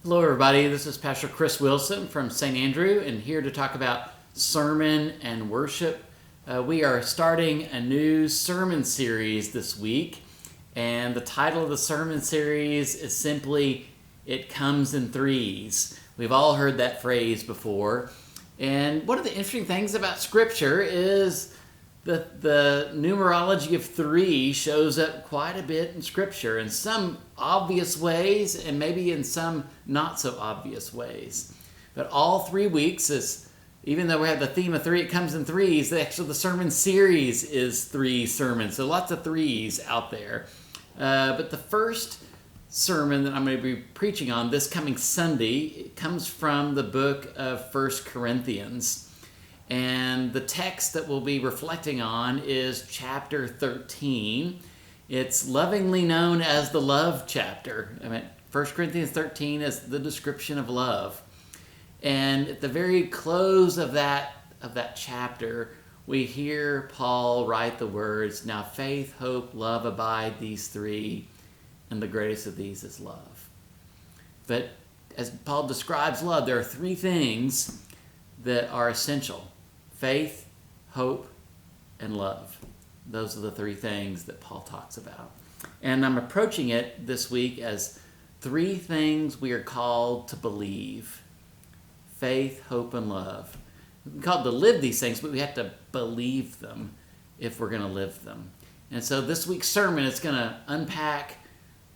Hello, everybody. This is Pastor Chris Wilson from St. Andrew, and here to talk about sermon and worship. We are starting a new sermon series this week, and the title of the sermon series is simply, "It Comes in Threes." We've all heard that phrase before, and one of the interesting things about Scripture is the numerology of three shows up quite a bit in Scripture in some obvious ways and maybe in some not so obvious ways. But all 3 weeks, even though we have the theme of three, it comes in threes, actually the sermon series is 3 sermons. So lots of threes out there. But the first sermon that I'm going to be preaching on this coming Sunday, it comes from the book of 1 Corinthians. And the text that we'll be reflecting on is chapter 13. It's lovingly known as the love chapter. 1 Corinthians 13 is the description of love. And at the very close of that chapter, we hear Paul write the words, "Now faith, hope, love abide, these three, and the greatest of these is love." But as Paul describes love, there are 3 things that are essential: faith, hope, and love. Those are the 3 things that Paul talks about. And I'm approaching it this week as 3 things we are called to believe: faith, hope, and love. We're called to live these things, but we have to believe them if we're going to live them. And so this week's sermon is going to unpack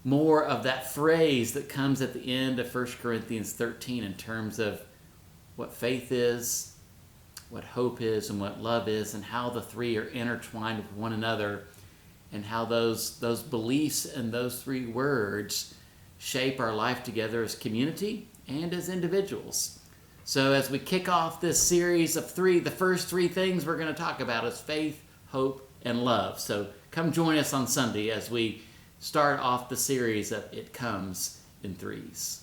more of that phrase that comes at the end of 1 Corinthians 13 in terms of what faith is, what hope is, and what love is, and how the 3 are intertwined with one another, and how those beliefs and those 3 words shape our life together as community and as individuals. So as we kick off this series of 3, the first 3 things we're going to talk about is faith, hope, and love. So come join us on Sunday as we start off the series of It Comes in Threes.